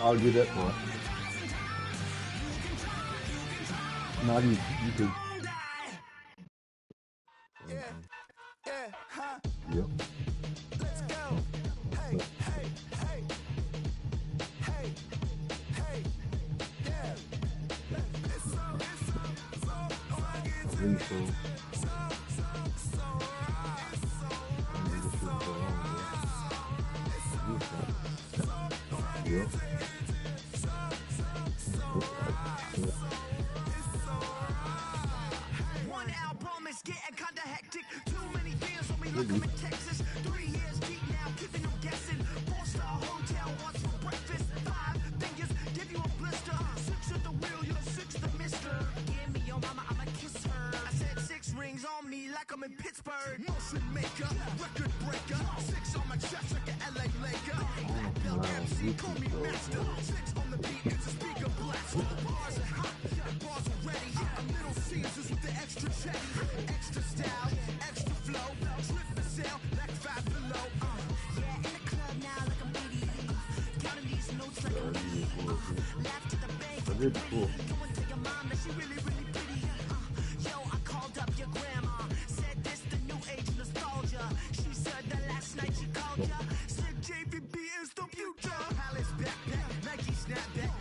I'll do that part. Not you. You too. Yep. Let's go. Hey, hey, hey. Hey, hey. Yeah. It's so Really so. Yep. One album is getting kinda hectic. Too many fans on me like I'm in Texas. 3 years deep now, keeping them guessing. 4-star hotel wants for breakfast. 5 fingers give you a blister. 6 at the wheel, you're 6 the mister. Give me your mama, I'ma kiss her. I said 6 rings on me like I'm in Pittsburgh. Motion maker, record breaker. 6 on my chest like an LA Laker. Black belt MC, call me master. 6 on the beat, it's a speaker blast. Bars are hot, bars are ready. A Little Caesars with the extra chatty. Extra style, extra flow. Trip for sale, like 5 below. Yeah, in the club now like I'm Diddy. Counting these notes like I'm Diddy. Laugh to the bank. I did before. Go and tell your mom that she really, really pretty. Yo, I called up your grandma. Said this the new age nostalgia. She said that last night she called ya. Said JVB is the future. Palace backpack, Nike snapback.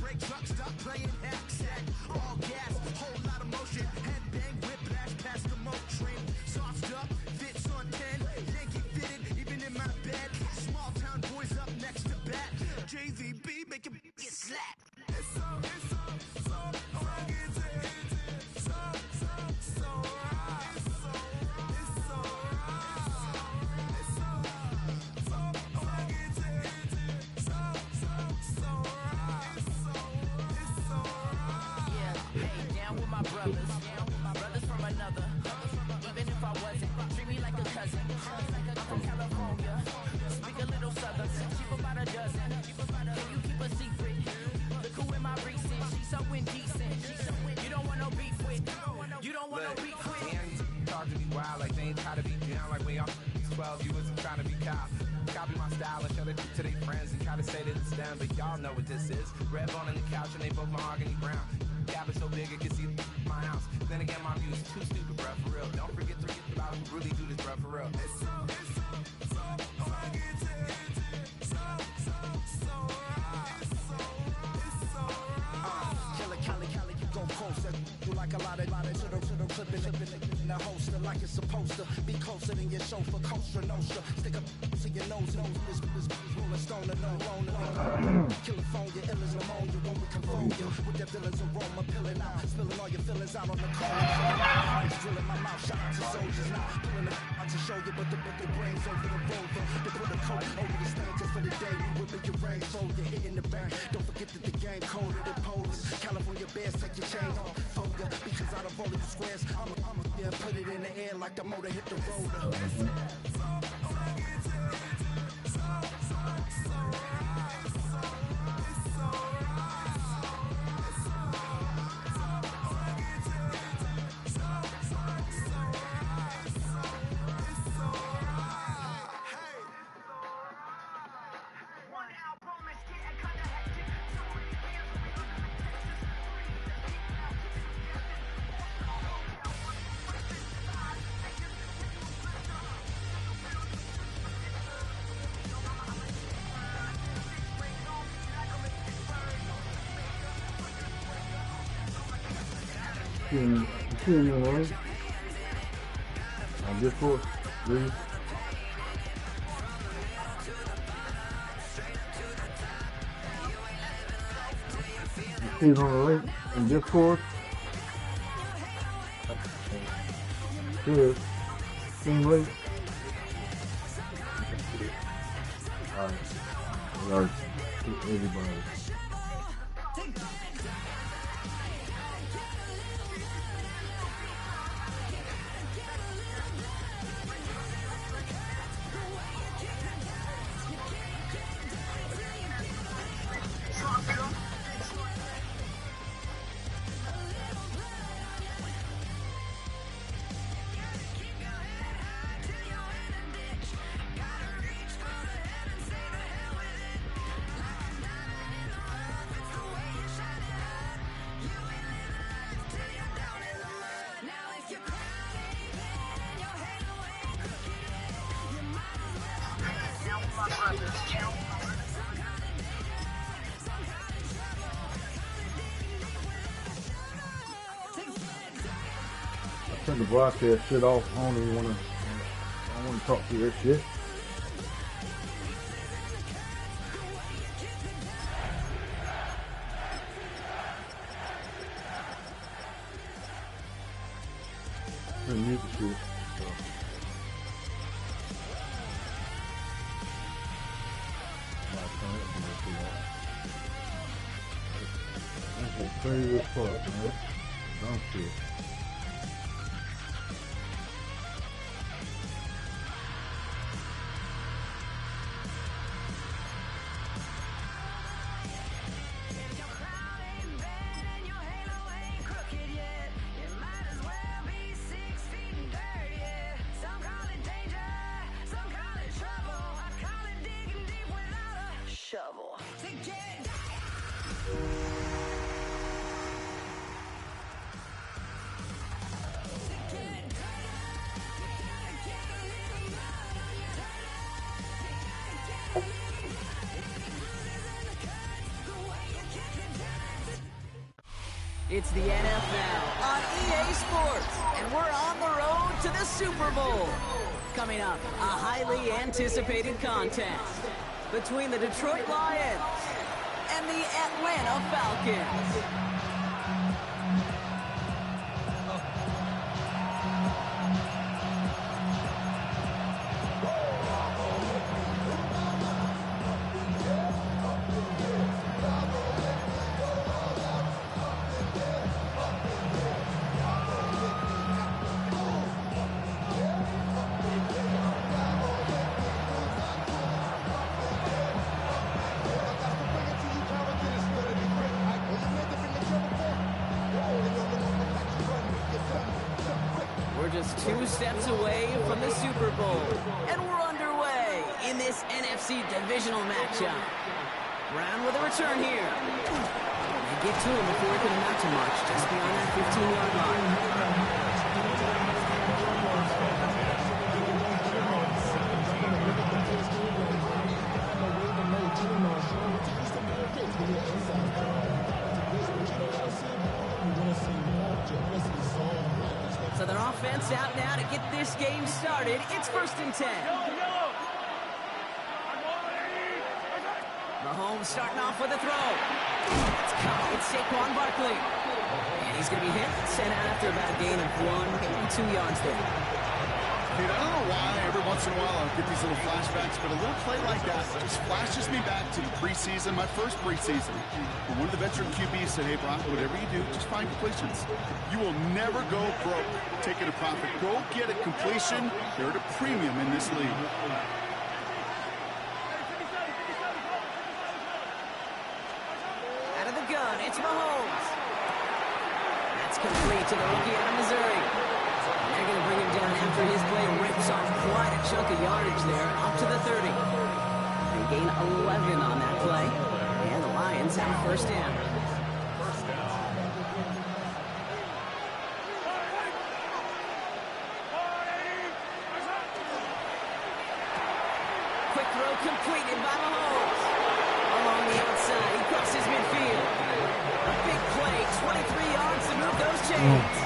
Break truck, stop playing hack set. All gas, whole lot of motion. Headbang, whiplash, past the moat train. Sauced up, fits on 10. Yankee fitted, even in my bed. Small town boys up next to bat. JVB, make him get slapped. It's so brothers from another. Even if I wasn't, treat me like a cousin. I'm from California, speak a little southern. Cheap about a dozen. Can you keep a secret? Look who in my recent. She's so indecent. You don't want no beef with. You don't want no beef with. Talk to me wild like they ain't try to be down like we all 12. You wasn't trying to be cop. Copy my style and show it to their friends and try to say that it's them, but y'all know what this is. Red bone on the couch and they both mahogany brown. Gap is so big it can see my house. Then again, my view is too stupid, bruh, for real. Don't forget to read about who really do this, bruh, for real. Killer Cali, you gon' post that. You like a lot of to the clipping in the holster like it's supposed to be closer than your chauffeur, Costa Nostra. Stick up to your nose, this rolling stone and no rolling. Killer phone, your ill as pneumonia when we confone you with that villain's aroma, pilling out, spilling all your feelings out on the corner. Ice drilling my mouth, shot to soldiers now, pulling the out to show you, but the brains over the rover. They put a coat over the stain just for the day we whipping your rain, so you're hitting the bank. Don't forget that the game coded in Polish. California bears take your chain off, for ya, because out of all of the squares, I'ma yeah, put it in the air like the motor hit the roller. You see your name? On Discord, please. You see it on the link in Discord? Good. Same link. Alright. Everybody. Turn the broadcast shit off. I don't want to talk to that shit. Turn the music shit. That's crazy as fuck, man. Dumb shit. Shovel. It's the NFL on EA Sports, and we're on the road to the Super Bowl. Coming up, a highly anticipated contest between the Detroit Lions and the Atlanta Falcons. Just 2 steps away from the Super Bowl, and we're underway in this NFC divisional matchup. Brown with a return here. They get to him before he can amount to much, just beyond that 15-yard line. So their offense out now to get this game started. It's 1st and 10. Mahomes starting off with a throw. It's caught. It's Saquon Barkley. And he's going to be hit, sent out after about a gain of 1, maybe 2 yards there. Dude, I don't know why every once in a while I'll get these little flashbacks, but a little play like that just flashes me back to the preseason, my first preseason. When one of the veteran QBs said, hey, Brock, whatever you do, just find completions. You will never go broke taking a profit. Go get a completion. They're at a premium in this league. Out of the gun, it's Mahomes. That's complete to the rookie out of Missouri. They're going to bring him down after his play rips off quite a chunk of yardage there, up to the 30. They gain 11 on that play, and the Lions have a 1st down. Quick throw completed by Mahomes. Along the outside, he crosses midfield. A big play, 23 yards to move those chains.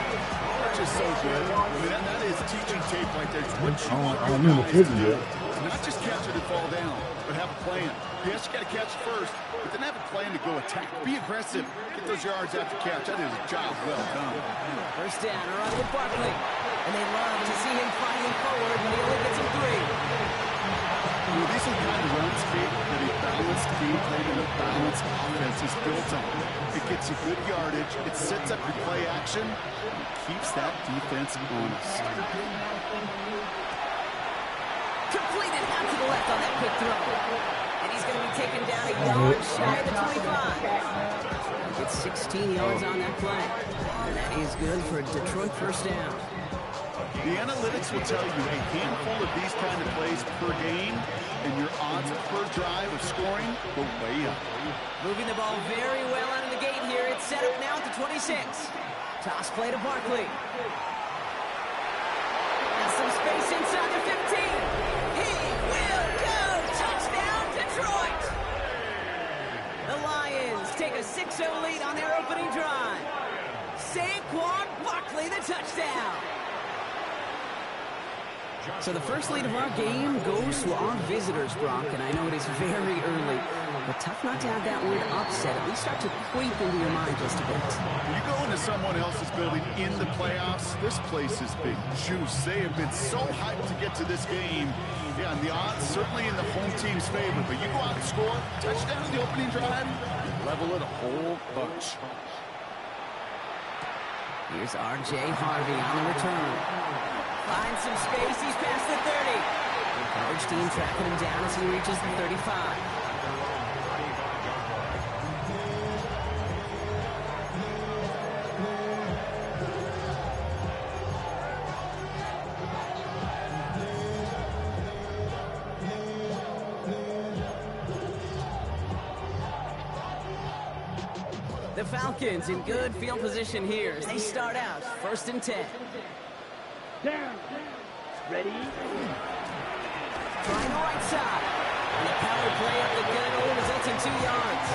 Just so good. I mean, that is teaching tape right there. It's what you want I your remember guys to hitting do. that. Not just catch it and fall down, but have a plan. Yes, you got to catch it first, but then have a plan to go attack. Be aggressive. Get those yards after catch. That is a job well done. 1st down, a run with Barkley. And they love to see him fighting forward when he only gets him 3. You know, these are the kind of runs, Kate, that a balanced game plan and a balanced offense is built on. It gets you good yardage, it sets up your play action, and it keeps that defense honest. Completed out to the left on that quick throw. And he's going to be taken down a yard shy of the 25. Gets 16 yards on that play. And that is good for a Detroit 1st down. The analytics will tell you a handful of these kind of plays per game, and your odds per drive of scoring go way up. Moving the ball very well out of the gate here. It's set up now at the 26. Toss play to Barkley. Has some space inside the 15. He will go. Touchdown, So the first lead of our game goes to our visitors, Brock, and I know it is very early, but tough not to have that word upset at least start to creep into your mind just a bit. When you go into someone else's building in the playoffs, this place has been juice. They have been so hyped to get to this game. Yeah, and the odds certainly in the home team's favor, but you go out and score, touchdown in the opening drive, level it a whole bunch. Here's R.J. Harvey on the return. Finds some space, he's past the 30. The college team tracking him down as he reaches the 35. The Falcons in good field position here as they start out 1st and 10. Down. Ready? Trying the right side. And the power play up the good only results in 2 yards.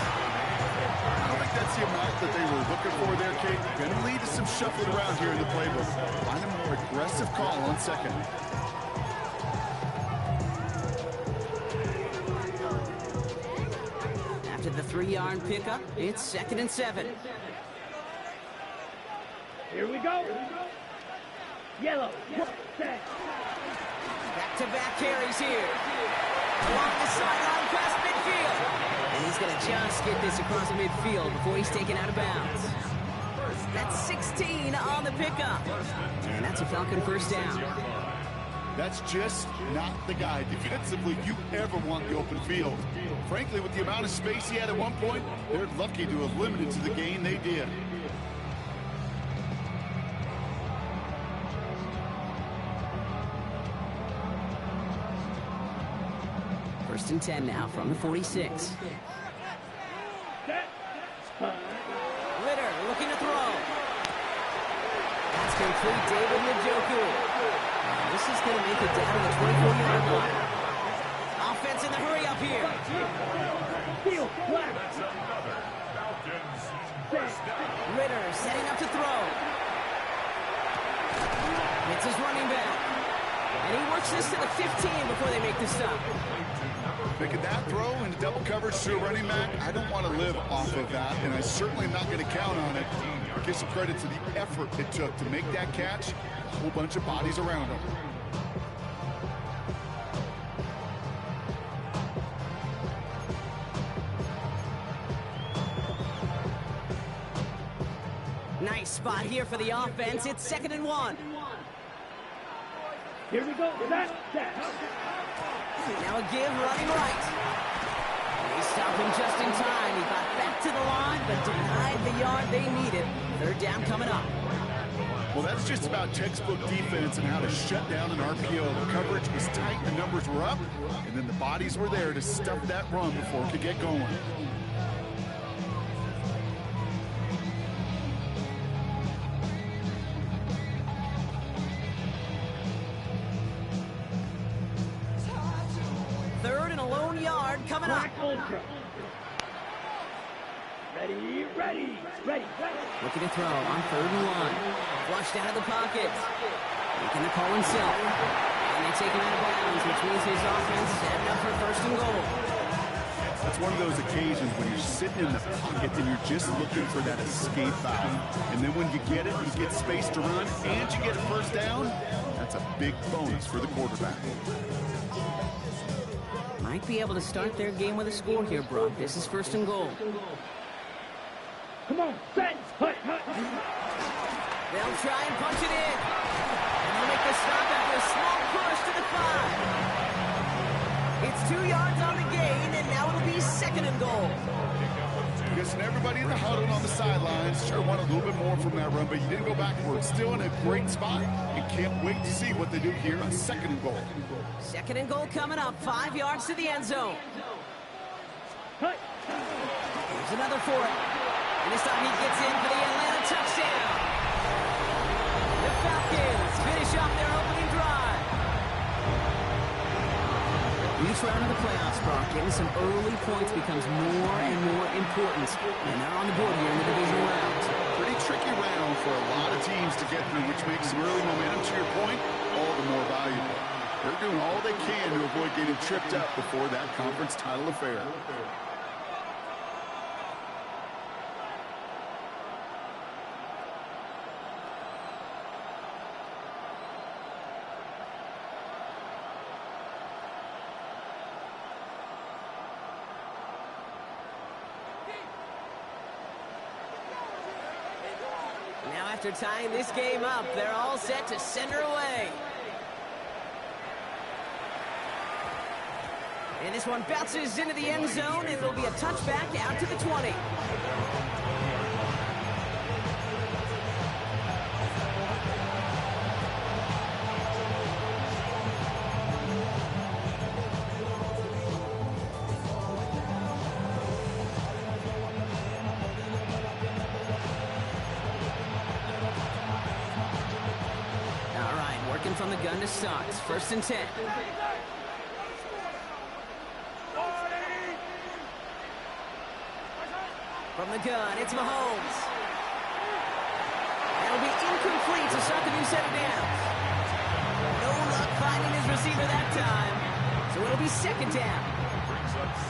I don't think that's the amount that they were looking for there, Kate. Going to lead to some shuffling around here in the playbook. Find a more aggressive call on second. After the 3-yard pickup, it's 2nd and 7. Here we go. Yellow. Set. Back-to-back carries here. Along the sideline past midfield. And he's going to just get this across midfield before he's taken out of bounds. That's 16 on the pickup. And that's a Falcon first down. That's just not the guy defensively you ever want the open field. Frankly, with the amount of space he had at one point, they're lucky to have limited to the gain they did. First and 10 now from the 46. Set. Ritter looking to throw. That's complete. David Njoku. This is going to make it down to the 24-yard line. Offense in the hurry up here. Field flat. Ritter setting up to throw. It's his running back. And he works this to the 15 before they make the stop. Making that throw into double coverage to a running back, I don't want to live off of that, and I certainly am not going to count on it. Give some credit to the effort it took to make that catch. A whole bunch of bodies around him. Nice spot here for the offense. It's 2nd and 1. Here we go. Set. Now a give running right. They stop him just in time. He got back to the line, but denied the yard they needed. 3rd down coming up. Well, that's just about textbook defense and how to shut down an RPO. The coverage was tight, the numbers were up, and then the bodies were there to stuff that run before it could get going. Coming up. Ultra. Ready. Looking to throw on 3rd and 1. Flushed out of the pocket. Making the call himself. And they take him out of bounds, which means his offense setting up for 1st and goal. That's one of those occasions when you're sitting in the pocket and you're just looking for that escape valve. And then when you get it, you get space to run, and you get a 1st down. That's a big bonus for the quarterback. Might be able to start their game with a score here, Brock. This is 1st and goal. Come on, set. Hut. They'll try and punch it in. And they'll make the stop after a small push to the 5. It's 2 yards on the gain, and now it'll be 2nd and goal. Guessing everybody in the huddle on the sidelines sure want a little bit more from that run, but you didn't go backwards. Still in a great spot, and can't wait to see what they do here on 2nd and goal. 2nd and goal coming up, 5 yards to the end zone. Hut. Here's another for it. And this time he gets in for the Atlanta touchdown. The Falcons finish off their opening drive. Each round of the playoffs, Brock, getting some early points becomes more and more important. And they're on the board here in the divisional round. Pretty tricky round for a lot of teams to get through, which makes some early momentum, to your point, all the more valuable. They're doing all they can to avoid getting tripped up before that conference title affair. Now after tying this game up, they're all set to send her away. And this one bounces into the end zone, and it'll be a touchback out to the 20. All right, working from the gun to start. It's 1st and 10. From the gun, it's Mahomes. That'll be incomplete to start the new set of downs. No luck finding his receiver that time. So it'll be 2nd down.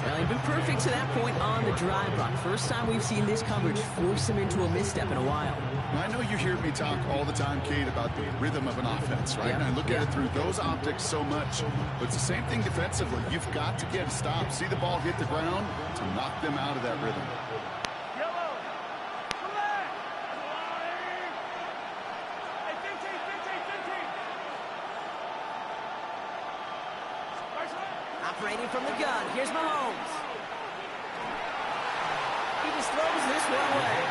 Well, he'd been perfect to that point on the drive block. First time we've seen this coverage force him into a misstep in a while. I know you hear me talk all the time, Kate, about the rhythm of an offense, right? Yeah. And I look at it through those optics so much. But it's the same thing defensively. You've got to get a stop, see the ball hit the ground to knock them out of that rhythm. Operating from the gun, here's Mahomes. He just throws this one away.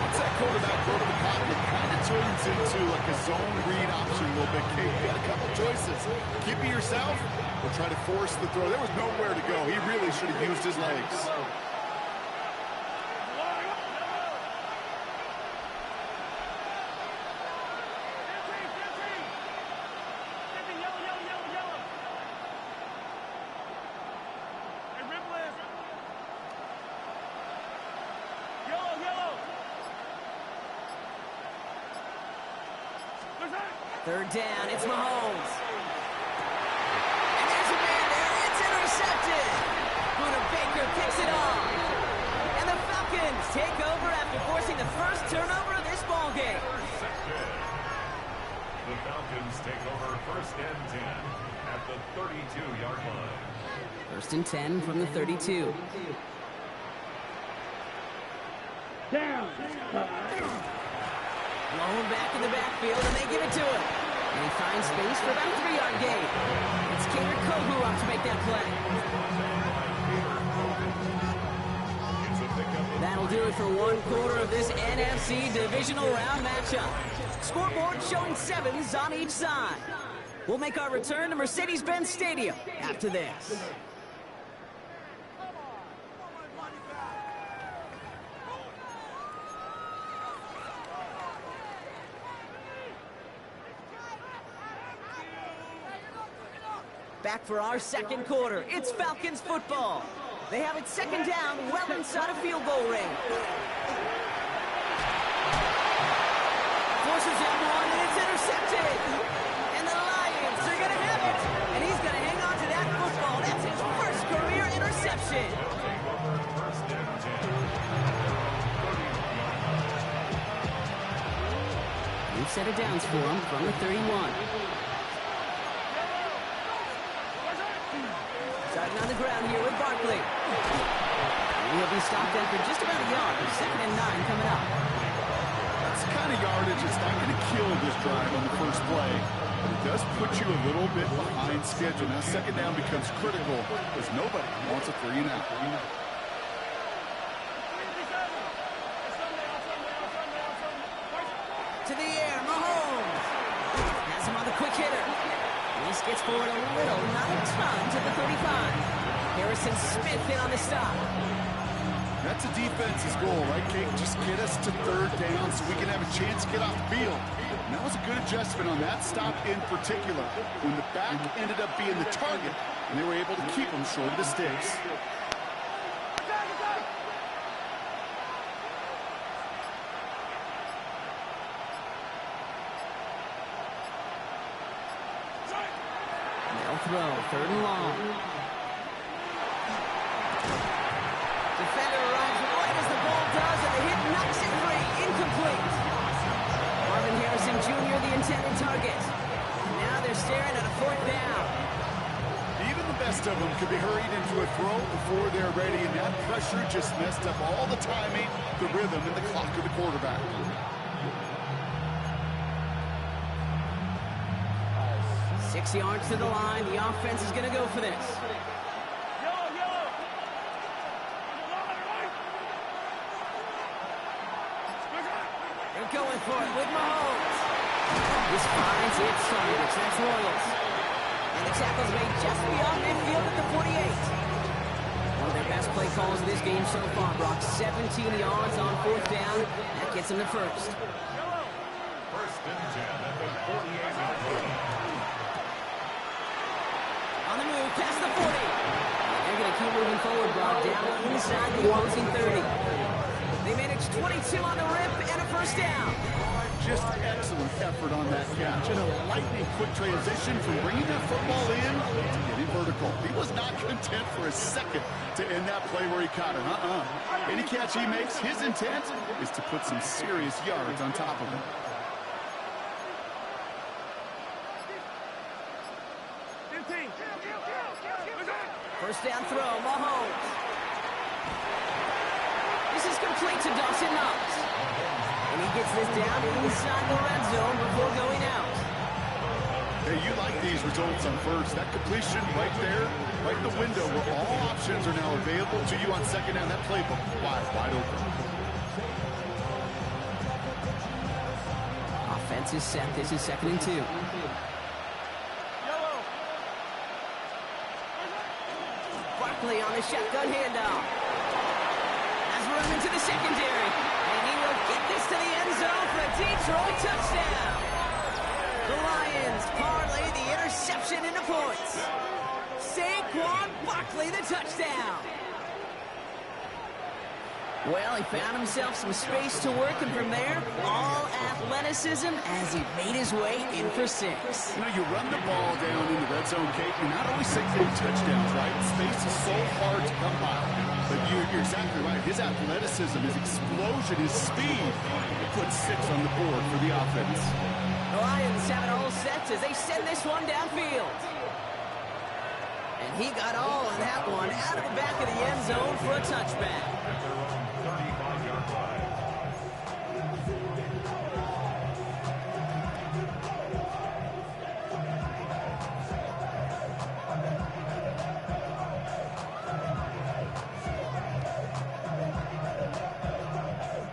Once that quarterback go to the pocket, it kind of turns into like a zone read option a little bit, Kate. You got a couple choices. Keep it yourself or try to force the throw. There was nowhere to go. He really should have used his legs. Third down, it's Mahomes. And there's a man there, it's intercepted. Buda Baker picks it off. And the Falcons take over after forcing the first turnover of this ball game. The Falcons take over 1st and 10 at the 32-yard line. 1st and 10 from the 32. Down. Blown back in the backfield, and they give it to him. And he finds space for about a 3-yard gain. It's Kader Kohou up to make that play. That'll do it for one quarter of this NFC Divisional Round matchup. Scoreboard showing 7s on each side. We'll make our return to Mercedes-Benz Stadium after this. Back for our second quarter. It's Falcons football. They have it 2nd down, well inside a field goal range. Forces him one, and it's intercepted. And the Lions are going to have it. And he's going to hang on to that football. That's his first career interception. New set of downs for him from the 31. Starting on the ground here with Barkley. He'll be stopped after just about a yard. 2nd and 9 coming up. That's the kind of yardage that's not going to kill this drive on the first play. But it does put you a little bit behind schedule. Now 2nd down becomes critical because nobody wants a 3 and out. To the air, Mahomes. Has him on the quick hitter. This gets forward a little, not a ton, to the 35. Harrison Smith in on the stop. That's a defense's goal, right, Kate? Just get us to 3rd down so we can have a chance to get off the field. And that was a good adjustment on that stop in particular, when the back ended up being the target, and they were able to keep him short of the sticks. throw. 3rd and long. Defender arrives right as the ball does, and the hit knocks it free. Incomplete. Marvin Harrison Jr., the intended target. Now they're staring at a 4th down. Even the best of them could be hurried into a throw before they're ready, and that pressure just messed up all the timing, the rhythm, and the clock of the quarterback. 6 yards to the line. The offense is going to go for this. They're going for it with Mahomes. This finds its targets. That's Royals. And the tackle's made just beyond midfield at the 48. One of their best play calls of this game so far, Brock. 17 yards on 4th down. That gets them to first. 1st and 10 at the 48-yard line. On the move, past the 40. They're going to keep moving forward, Brock, down inside the opposing 30. They managed 22 on the rip and a 1st down. Just excellent effort on that catch. And a lightning quick transition from bringing that football in to getting vertical. He was not content for a second to end that play where he caught it. Any catch he makes, his intent is to put some serious yards on top of him. First down throw, Mahomes. This is complete to Dawson Knox. And he gets this down inside the red zone before going out. Hey, you like these results on first. That completion right there, right in the window where all options are now available to you on 2nd down. That playbook wide open. Offense is set. This is 2nd and 2. Barkley on the shotgun handoff. Has room into the secondary. And he will get this to the end zone for a Detroit touchdown. The Lions parlay the interception into points. Saquon Barkley, the touchdown. Well, he found himself some space to work, and from there, all athleticism as he made his way in for 6. You know, you run the ball down in the red zone, Kate, you're not always getting touchdowns, right? Space is so hard to come by. But you're exactly right. His athleticism, his explosion, his speed, it puts 6 on the board for the offense. The Lions have it all set as they send this one downfield. And he got all of that one out of the back of the end zone for a touchback. At their own 35-yard line.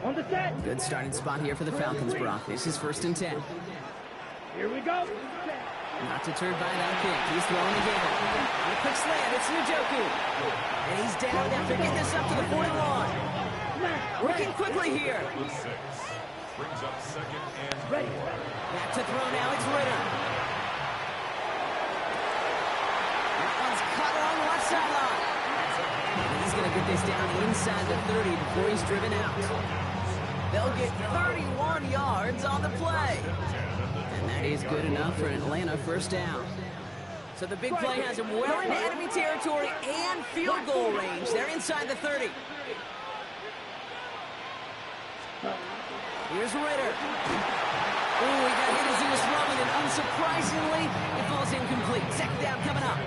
On the set. Good starting spot here for the Falcons, Brock. This is 1st and 10. Here we go. Not deterred by that kick. He's throwing again. On a quick slant, it's Njoku. And he's down after getting this up to the 41. Working quickly here. 6 brings up 2nd and 4. Back to throw now, it's Ritter. That one's cut on the left sideline. And he's going to get this down inside the 30 before he's driven out. They'll get 31 yards on the play. And that is good enough for an Atlanta 1st down. So the big play has him well into enemy territory and field goal range. They're inside the 30. Here's Ritter. Oh, he got hit as he was throwing, and unsurprisingly, it falls incomplete. 2nd down coming up.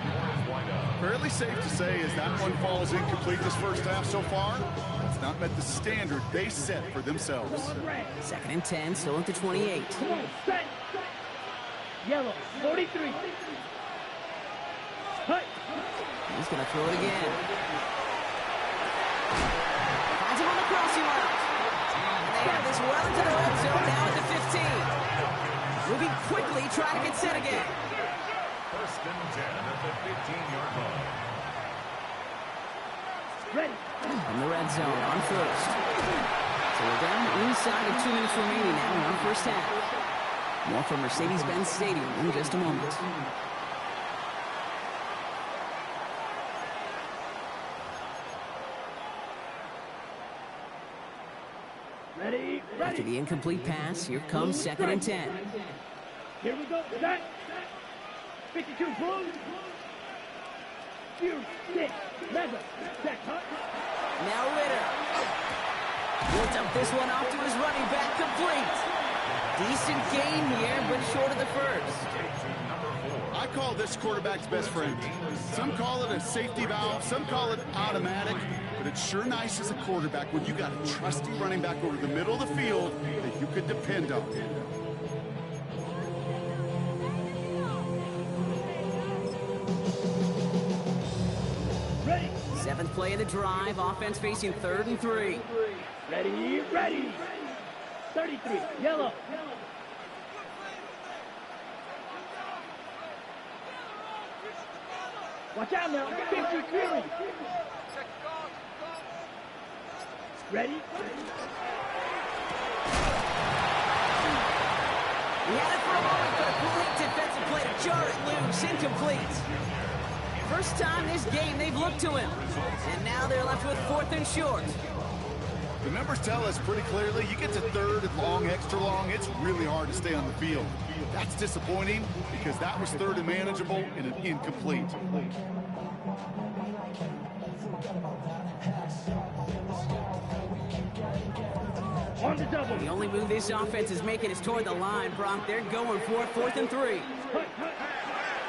Fairly safe to say as that one falls incomplete this first half so far, it's not met the standard they set for themselves. 2nd and 10, still at the 28. Come on, set. Yellow, 43. Hut. He's going to throw it again. Finds him on the crossing route. And they have this well into the red zone, now at the 15. Moving quickly, trying to get set again. 1st and 10 at the 15-yard line. Ready. In the red zone on 1st. So we're down inside of 2 minutes remaining now in our 1st half. More from Mercedes-Benz Stadium in just a moment. Ready. After the incomplete pass, here comes 2nd and 10. Here we go. Set. 52 full. Fury, 6, Mega, set, cut. Now Ritter. He'll dump this one off to his running back, complete. Decent gain here, but short of the first. I call this quarterback's best friend. Some call it a safety valve, some call it automatic, but it's sure nice as a quarterback when you got a trusty running back over the middle of the field that you could depend on. Ready, 7th play of the drive, offense facing 3rd and 3. ready, ready. 33, yellow. Watch out now, 53. Ready? He had it for a moment, but a great defensive play to jar it loose, incomplete. First time this game they've looked to him. And now they're left with 4th and short. The numbers tell us pretty clearly, you get to 3rd and long, extra long, it's really hard to stay on the field. That's disappointing because that was 3rd and manageable and an incomplete. On the double. The only move this offense is making is toward the line, Brock. They're going for it, 4th and 3.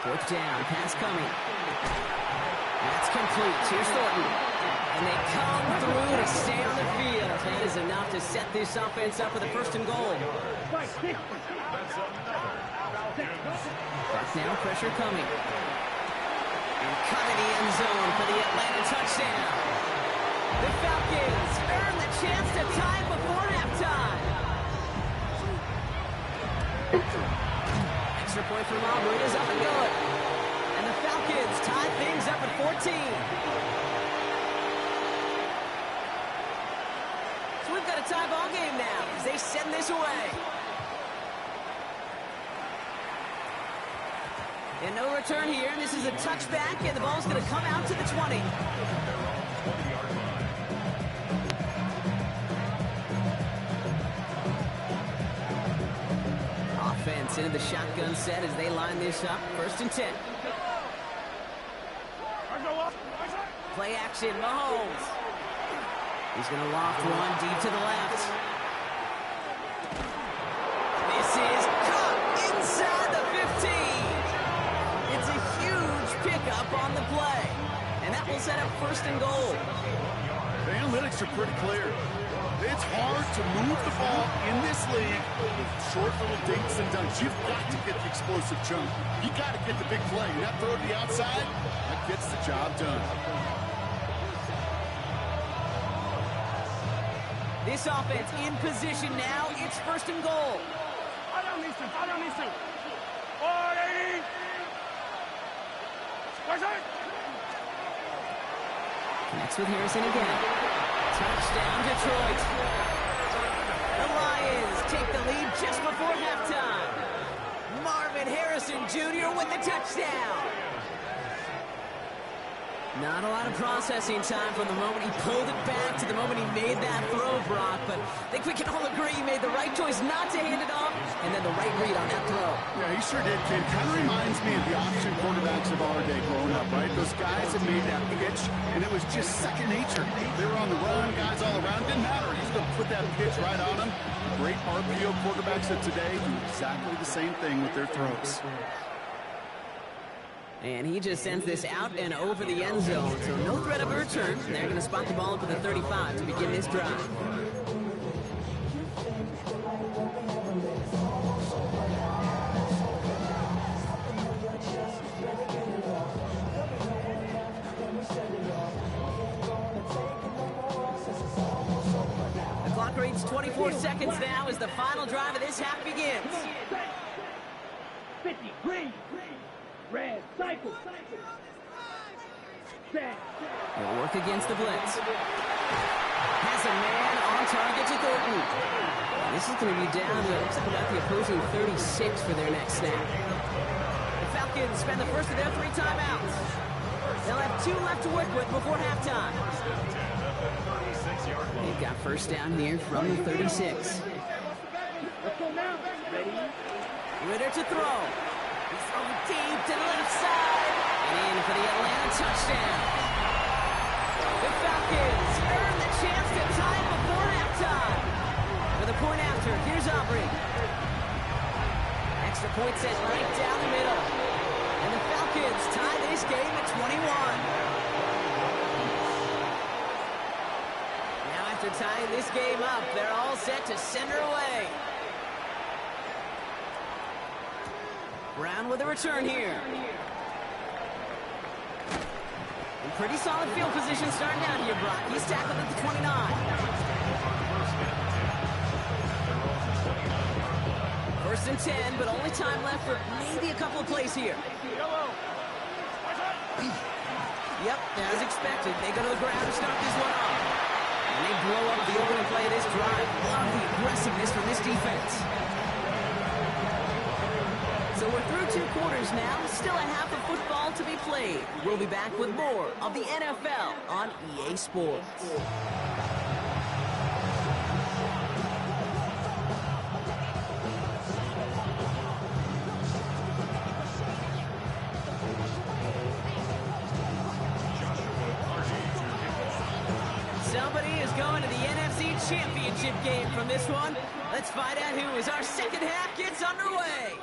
4th down, pass coming. That's complete. Here's Thornton. And they come through to stay on the field. That is enough to set this offense up with a 1st and goal. Back now, pressure coming. And cut in the end zone for the Atlanta touchdown. The Falcons earn the chance to tie it before halftime. Extra point from Auburn is up and good. And the Falcons tie things up at 14. So we've got a tie ball game now as they send this away. And no return here, and this is a touchback, and the ball's going to come out to the 20. Offense into the shotgun set as they line this up. 1st and 10. Play action, Mahomes. He's going to loft one deep to the left. This is caught inside the 15. It's a huge pickup on the play. And that will set up 1st and goal. The analytics are pretty clear. It's hard to move the ball in this league with short little dinks and dunks. You've got to get the explosive chunk. You got to get the big play. And that throw to the outside, that gets the job done. This offense in position now. It's 1st and goal. Connects with Harrison again. Touchdown, Detroit. The Lions take the lead just before halftime. Marvin Harrison Jr. with the touchdown. Not a lot of processing time from the moment he pulled it back to the moment he made that throw, Brock. But I think we can all agree he made the right choice not to hand it off, and then the right read on that throw. Yeah, he sure did, kid. Kind of reminds me of the option quarterbacks of our day growing up, right? Those guys that made that pitch, and it was just second nature. They were on the run, guys all around. Didn't matter. He's going to put that pitch right on them. Great RPO quarterbacks of today do exactly the same thing with their throws. And he just sends this out and over the end zone, so no threat of a return. They're going to spot the ball up at the 35 to begin this drive. The clock reads 24 seconds now as the final drive of this half begins. 50, green, red, cycle, set. They'll work against the blitz. Has a man on target to Thornton. This is going to be down to about the opposing 36 for their next snap. The Falcons spend the first of their 3 timeouts. They'll have 2 left to work with before halftime. They've got 1st down here from the 36. Let's go now. Ready? Ritter to throw. He's thrown deep to the left side. And in for the Atlanta touchdown. The Falcons earn the chance to tie it before halftime. With a point after, here's Aubrey. Extra point set right down the middle. And the Falcons tie this game at 21. Now after tying this game up, they're all set to send her away. Brown with a return here. And pretty solid field position starting out here, Brock. He's tackled at the 29. First and 10, but only time left for maybe a couple of plays here. Yep, as expected, they go to the ground to start this one off. And they blow up the opening play of this drive. Love the aggressiveness from this defense. So we're through 2 quarters now. Still a half of football to be played. We'll be back with more of the NFL on EA Sports. Somebody is going to the NFC Championship game from this one. Let's find out who as our second half gets underway.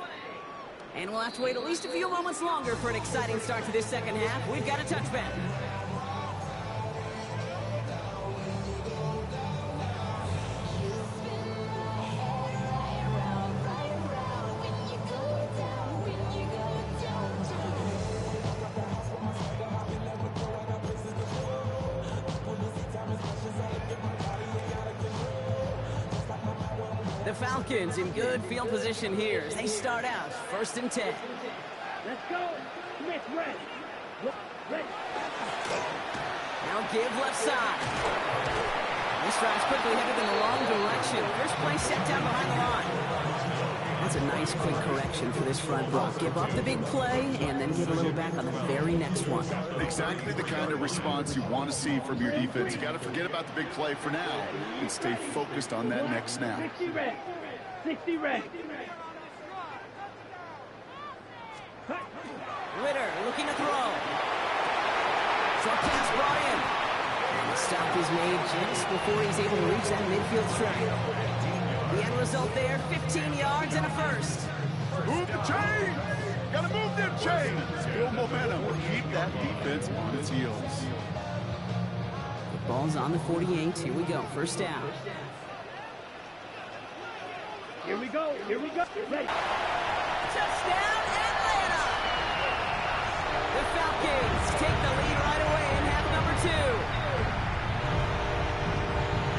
And we'll have to wait at least a few moments longer for an exciting start to this second half. We've got a touchback. The Falcons in good field position here as they start out first and 10. Let's go. Smith, ready. Ready. Now give left side. This drive's quickly headed in the wrong direction. First play set down behind the line. That's a nice quick correction for this front row. Give up the big play and then get a little back on the very next one. Exactly the kind of response you want to see from your defense. You got to forget about the big play for now and stay focused on that next snap. 60 ready. 60 ready. Ritter looking to throw. Short pass brought in. And the stop is made just before he's able to reach that midfield strike. The end result there, 15 yards and a first. Move the chains! Gotta move them chains! Build momentum. Keep that defense on its heels. The ball's on the 48. Here we go. First down. Here we go. Here we go. Ready. Touchdown, Atlanta! The Falcons take the lead right away in half number 2.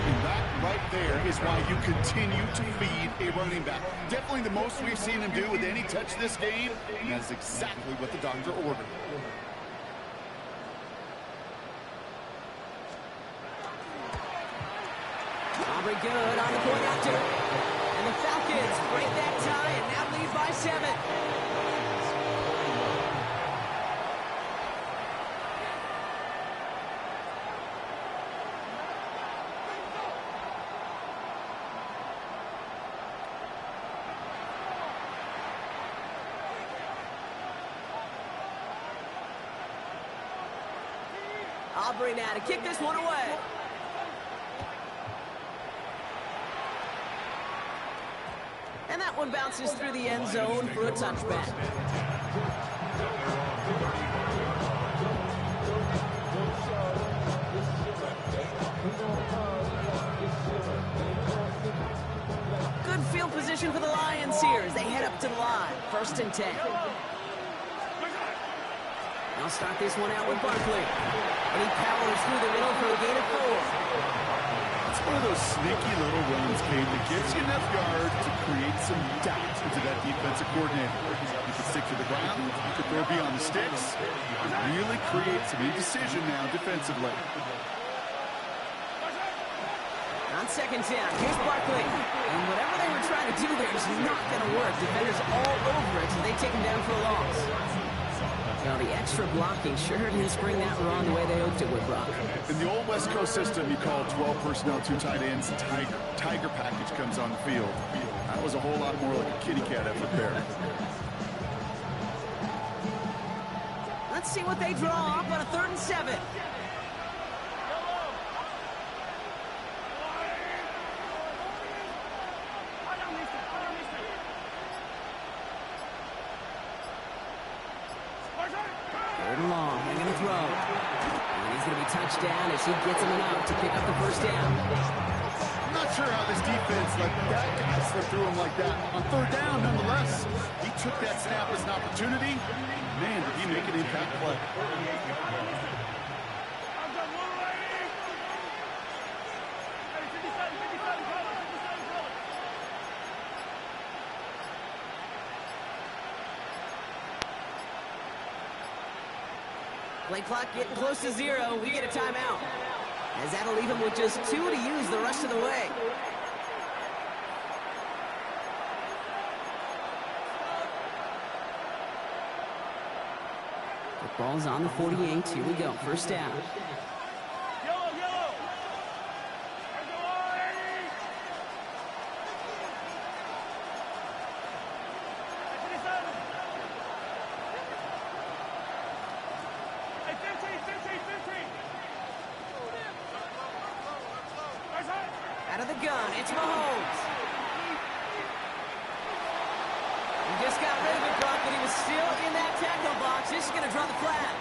And that right there is why you continue to feed a running back. Definitely the most we've seen him do with any touch this game, and that is exactly what the doctor ordered. Aubrey good on the point after. And the Falcons break that tie and now lead by 7. Aubrey now to kick this one away. And that one bounces through the end zone for a touchback. Good field position for the Lions here as they head up to the line. First and 10. I'll start this one out with Barkley. And he powers through the middle for a gain of 4. It's one of those sneaky little runs, Cade, that gets you enough yards to create some doubt into that defensive coordinator. You can stick to the ground, you can throw beyond the sticks, and really create some indecision now defensively. On second down, here's Barkley. And whatever they were trying to do there is not going to work. Defenders all over it, so they take him down for a loss. Well, the extra blocking sure didn't spring that run the way they hoped it would, Brock. In the old West Coast system, you call 12 personnel, 2 tight ends, Tiger. Tiger package comes on the field. That was a whole lot more like a kitty cat effort there. Let's see what they draw up on a 3rd and 7. Third and long, they're going to throw. And he's going to be touched down as he gets him enough to pick up the first down. I'm not sure how this defense let that guy slip through him like that. On 3rd down, nonetheless, he took that snap as an opportunity. Man, did he make an impact play. Play clock getting close to 0. We get a timeout. As that'll leave him with just 2 to use the rest of the way. The ball's on the 48. Here we go. First down. Out of the gun, it's Mahomes. He just got rid of it, Brock, but he was still in that tackle box. This is going to draw the flag.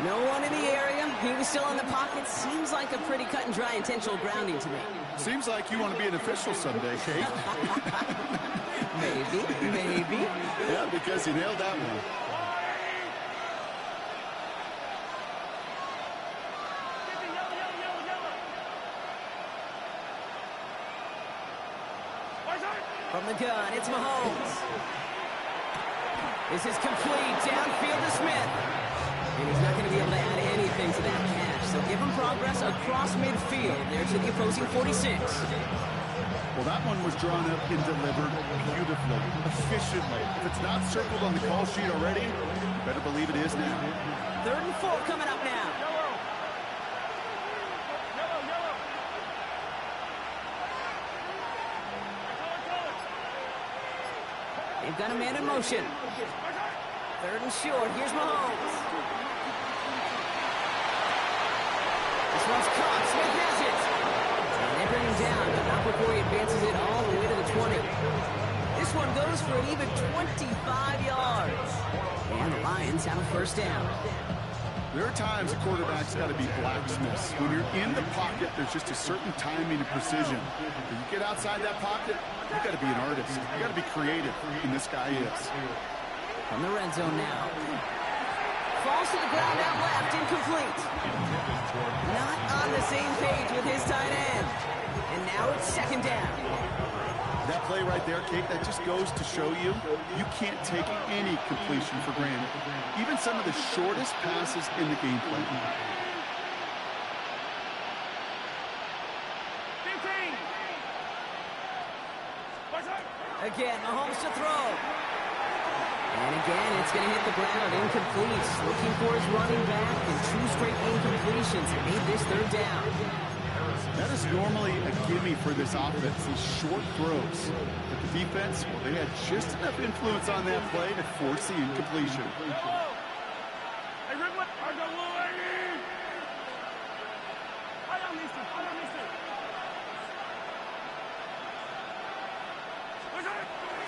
No one in the area. He was still in the pocket. Seems like a pretty cut and dry intentional grounding to me. Seems like you want to be an official someday, Kate. Maybe. Yeah, because you nailed that one. From the gun, it's Mahomes. This is complete. Downfield to Smith. And he's not going to be able to add anything to that catch. So give him progress across midfield there to the opposing 46. Well, that one was drawn up and delivered beautifully, efficiently. If it's not circled on the call sheet already, you better believe it is now. 3rd and 4 coming up now. They've got a man in motion. 3rd and short. Here's Mahomes. This one's caught. Smith has it. And they bring him down, but not before he advances it all the way to the 20. This one goes for an even 25 yards. And the Lions have a first down. There are times a quarterback's got to be blacksmiths. When you're in the pocket, there's just a certain timing and precision. When you get outside that pocket, you got to be an artist. You got to be creative, and this guy is. From the red zone now. Falls to the ground out left, incomplete. Not on the same page with his tight end. And now it's 2nd down. That play right there, Kate, that just goes to show you, you can't take any completion for granted. Even some of the shortest passes in the game plan. Again, Mahomes to throw. And again, it's going to hit the ground, incomplete. Looking for his running back, and 2 straight incompletions made this 3rd down. That is normally a gimme for this offense, these short throws. But the defense, well, they had just enough influence on that play to force the incompletion.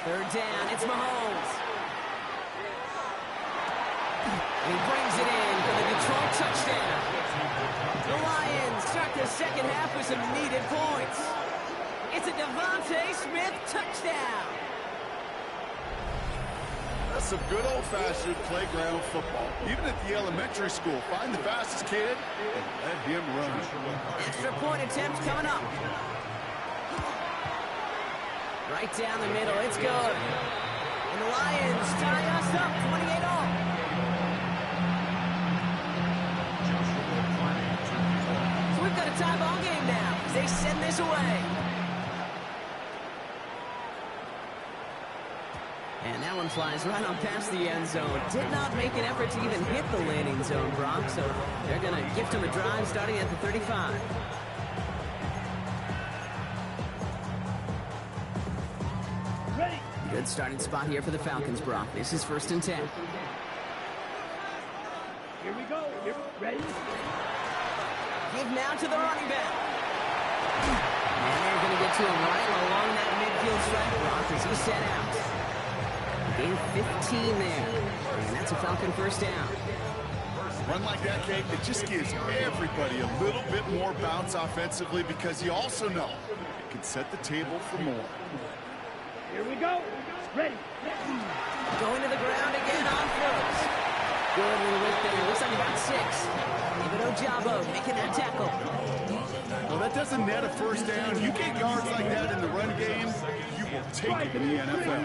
Third down, it's Mahomes. And he brings it in for the Detroit touchdown. The Lions start the second half with some needed points. It's a Devontae Smith touchdown. That's some good old-fashioned playground football. Even at the elementary school, find the fastest kid and let him run. Extra point attempt coming up. Right down the middle, it's good. And the Lions tie us up, 28-all. So we've got a tie ball game now as they send this away. And that one flies right on past the end zone. Did not make an effort to even hit the landing zone, Brock. So they're going to gift him a drive starting at the 35. Good starting spot here for the Falcons, Brock. This is 1st and 10. Ready? Give now to the running back. And they're going to get to him right along that midfield stretch block as he set out. Gain 15 there. And that's a Falcon first down. Run like that, Kate, it just gives everybody a little bit more bounce offensively because you also know it can set the table for more. Here we go. Ready. Going to the ground again on first. Good little whip there. Looks like about 6. David Ojabo making that tackle. Well, that doesn't net a first down. You get yards like that in the run game, you will take it in the NFL.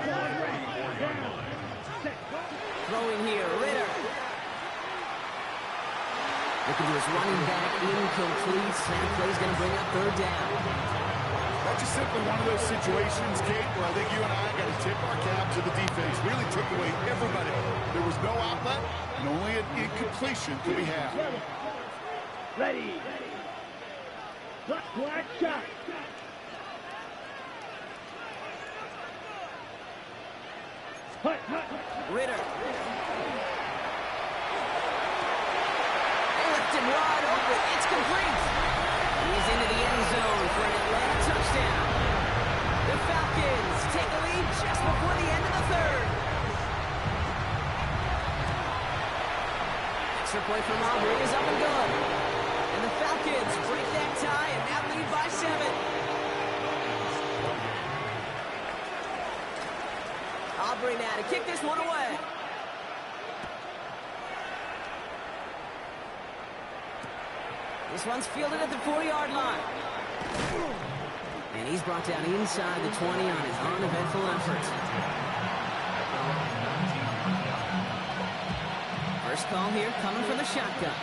Throwing here, Ritter. Looking to his running back, incomplete. That play's going to bring up third down. That's just simply one of those situations, Kate, where I think you and I got to tip our cap to the defense. Really took away everybody. There was no outlet, and only an incompletion could we have. Ready. Black shot. Hut. Ritter. They left him wide open. It's complete. He's into the end zone for an Atlanta touchdown. The Falcons take a lead just before the end of the third. Extra point from Aubrey is up and good. And the Falcons break that tie and now lead by 7. Aubrey now to kick this one away. This one's fielded at the 4-yard line. And he's brought down inside the 20 on his uneventful effort. First call here coming from the shotgun.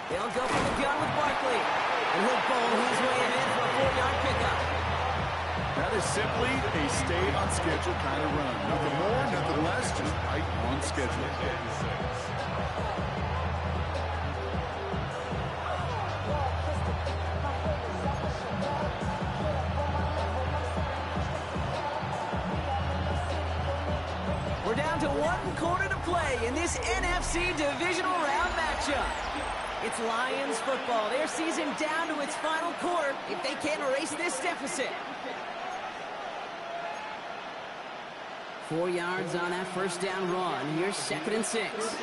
They'll go for the gun with Barkley. And he'll bowl his way in for a 4-yard pickup. That is simply a stay-on-schedule kind of run. Nothing more, nothing less, just right on schedule. We're down to 1 quarter to play in this NFC divisional round matchup. It's Lions football. Their season down to its final quarter if they can't erase this deficit. 4 yards on that first down run. Here's 2nd and 6.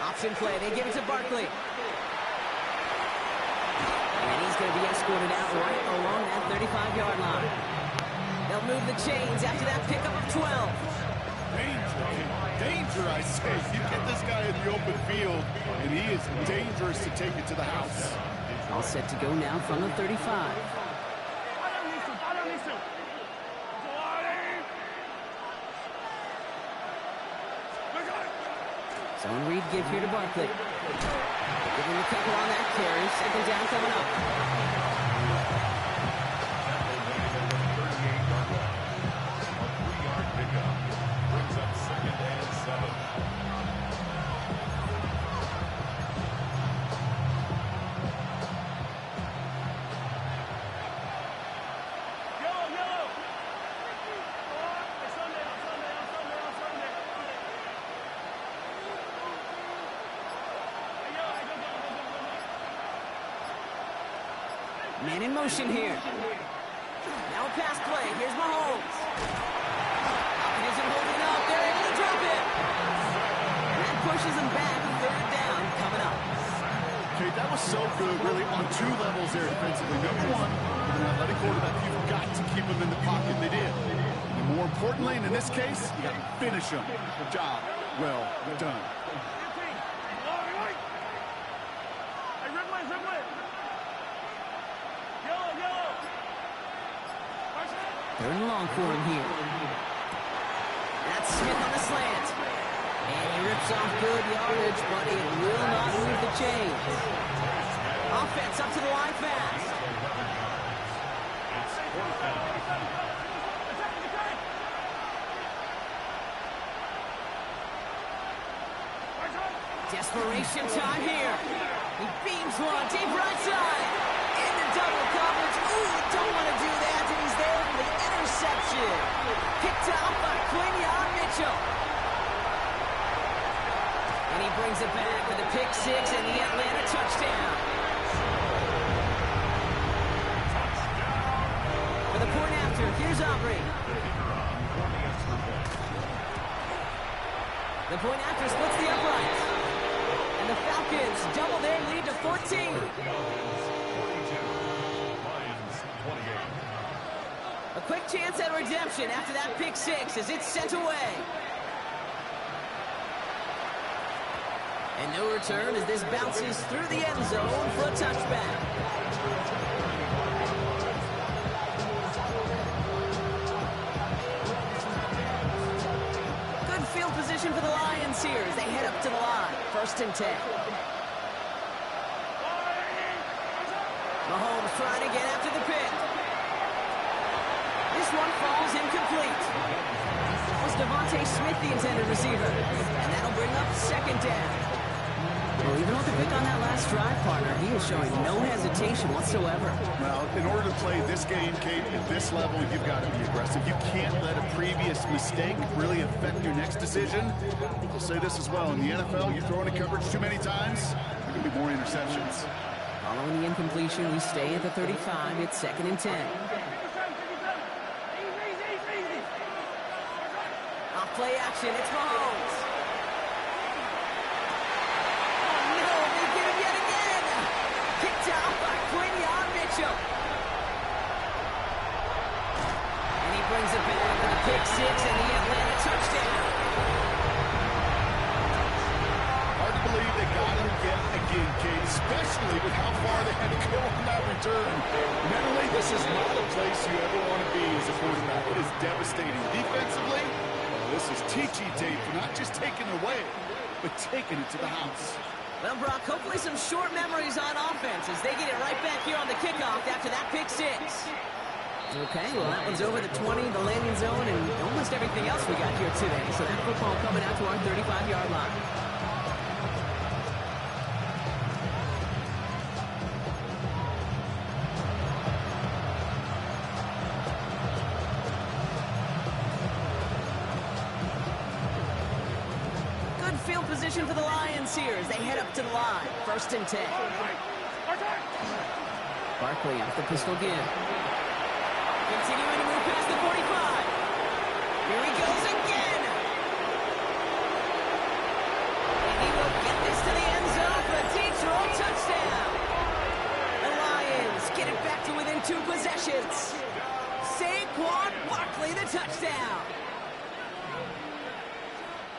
Option play. They give it to Barkley. And he's going to be escorted out right along that 35-yard line. They'll move the chains after that pickup of 12. Danger, I say. You get this guy in the open field, and he is dangerous to take it to the house. All set to go now from the 35. Zone read give here to Barkley. Give him a couple on that carry. 2nd down coming up. A 3-yard pickup brings up 2nd and 7. Man in motion here. Now a pass play. Here's Mahomes. Falcon isn't holding up. They're able to drop it. And that pushes them back. 3rd down coming up. Okay, that was so good, really, on 2 levels there defensively. Number 1, with an athletic quarterback, you've got to keep him in the pocket. They did. And more importantly, and in this case, you got to finish him. Job well done. 3rd and long for him here. That's Smith on the slant. And he rips off good yardage, but it will not move the chains. Offense up to the line fast. Desperation time here. He beams one, deep right side. Into double coverage. Ooh, don't want to do that. And he's there for the interception. Picked off by Quinion Mitchell. And he brings it back for the pick six and the Atlanta touchdown. For the point after, here's Aubrey. The point after splits the uprights. And the Falcons double their lead to 14. A quick chance at redemption after that pick six as it's sent away. And no return as this bounces through the end zone for a touchback. Good field position for the Lions here as they head up to the line. 1st and 10. Mahomes trying to get after the pick. This one falls incomplete. Was Devontae Smith the intended receiver? And that'll bring up 2nd down. Well, even with the pick on that last drive, partner, he is showing no hesitation whatsoever. Well, in order to play this game, Kate, at this level, you've got to be aggressive. You can't let a previous mistake really affect your next decision. I'll say this as well. In the NFL, you throw into coverage too many times, there can be more interceptions. Following the incompletion, we stay at the 35. It's 2nd and 10. Off play action, it's Mahomes. Out by Quinion Mitchell. And he brings it back for the pick six and the Atlanta touchdown. Hard to believe they got him again, Kate, especially with how far they had to go on that return. Mentally, this is not a place you ever want to be as a quarterback. It is devastating. Defensively, well, this is teachy tape for not just taking it away, but taking it to the house. Well, Brock, hopefully some short memories on offense as they get it right back here on the kickoff after that pick six. Okay, well, that one's over the 20, the landing zone, and almost everything else we got here today. So that football coming out to our 35-yard line. Field position for the Lions here as they head up to the line. 1st and 10. Barkley off the pistol again. Continuing to move past the 45. Here he goes again. And he will get this to the end zone for a deep-throw touchdown. The Lions get it back to within 2 possessions. Saquon Barkley, the touchdown.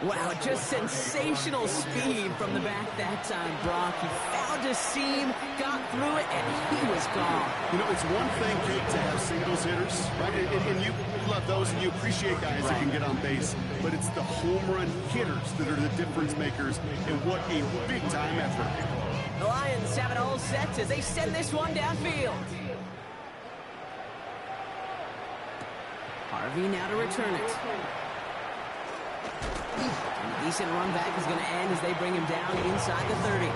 Wow, just sensational speed from the back that time, Brock. He found a seam, got through it, and he was gone. You know, it's one thing, Kate, to have singles hitters, right? And you love those, and you appreciate guys that can get on base. But it's the home run hitters that are the difference makers, and what a big-time effort. The Lions have it all set as they send this one downfield. Harvey now to return it. And a decent run back is going to end as they bring him down inside the 30.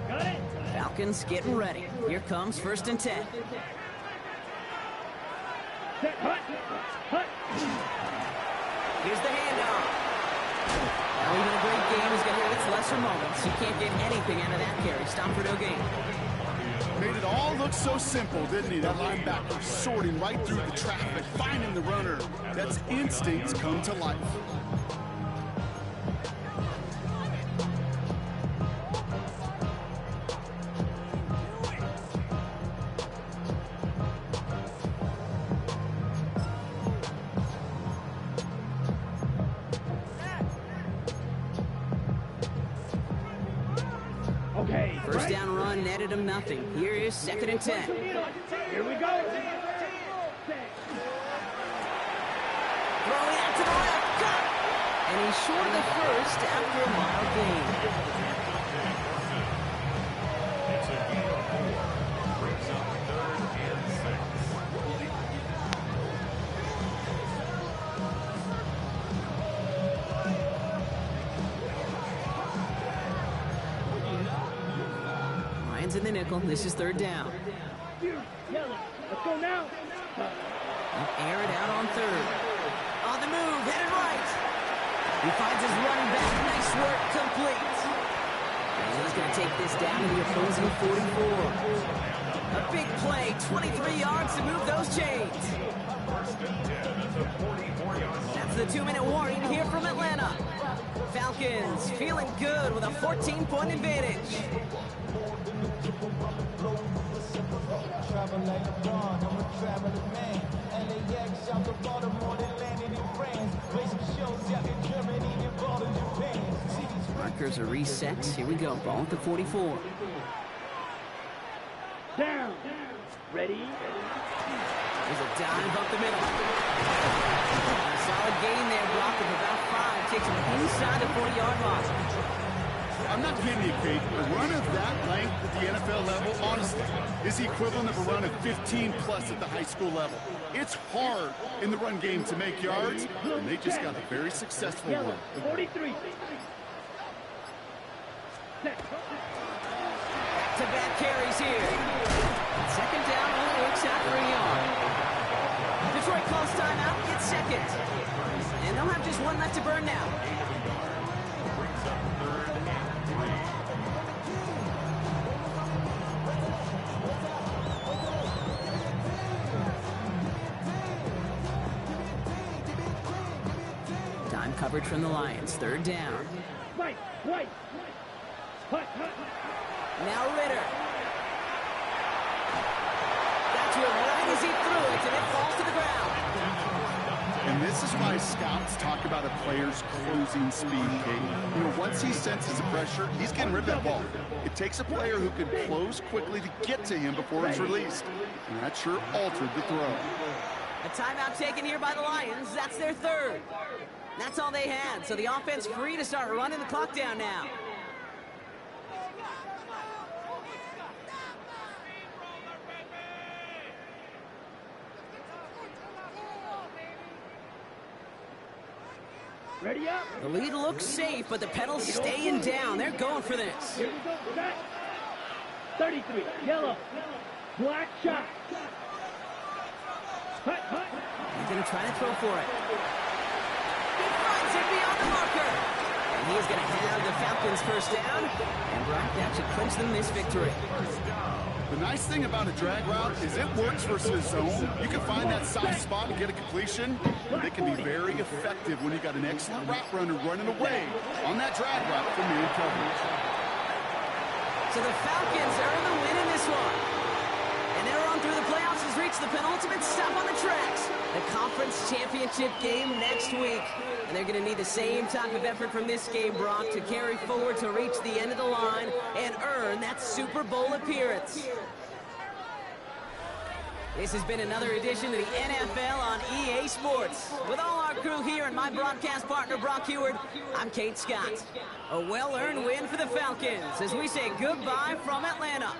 Got it. Falcons getting ready. Here comes 1st and 10. Set, hut, hut. Here's the handoff. Now, even a great game is going to have its lesser moments. You can't get anything out of that carry. Stop for no gain. Made it all look so simple, didn't he? That linebacker sorting right through the traffic, finding the runner. That's instincts come to life. Okay. First down run netted him nothing. Here is 2nd and 10. Here we go. Throwing out to the left. Cut! And he's short of the first after a mile gain. the nickel. This is third down. Yellow. Let's go now. Air it out on third. On the move, headed right. He finds his running back. Nice work, complete. And he's going to take this down to the opposing 44. A big play, 23 yards to move those chains. That's the 2-minute warning here from Atlanta. Falcons feeling good with a 14-point advantage. Markers are reset. Here we go. Ball at the 44. Down. Ready? There's a dive up the middle. A solid gain there, Brock, of about 5. Takes him inside the 40-yard line. I'm not kidding you, Kate. A run of that length at the NFL level, honestly, is the equivalent of a run of 15-plus at the high school level. It's hard in the run game to make yards, and they just got a very successful Yellow. one. 43. Back-to-back carries here. Second down only works out for a yard. Detroit calls timeout. It's second. And they'll have just one left to burn now. Time coverage from the Lions. Third down. Right. Hut. Now Ritter. Got to it right as he threw it, and it falls to the ground. And this is why scouts talk about a player's closing speed, Kate. You know, once he senses the pressure, he's getting rid of that ball. It takes a player who can close quickly to get to him before he's released. And that sure altered the throw. A timeout taken here by the Lions. That's their third. That's all they had, so the offense free to start running the clock down now. Ready up. The lead looks safe, but the pedals staying down. They're going for this. Here we go. Set. 33. Yellow. Black shot. Hut. He's going to try to throw for it. He finds it beyond the marker. And he is going to have the Falcons first down. And Brock, that should clinch them this victory. The nice thing about a drag route is it works versus a zone. You can find that soft spot and get a completion. But it can be very effective when you got an excellent route runner running away on that drag route from man coverage. So the Falcons earn the win in this one. And their run through the playoffs has reached the penultimate stop on the tracks. The conference championship game next week. And they're going to need the same type of effort from this game, Brock, to carry forward to reach the end of the line and earn that Super Bowl appearance. This has been another edition of the NFL on EA Sports. With all our crew here and my broadcast partner, Brock Heward, I'm Kate Scott. A well-earned win for the Falcons as we say goodbye from Atlanta.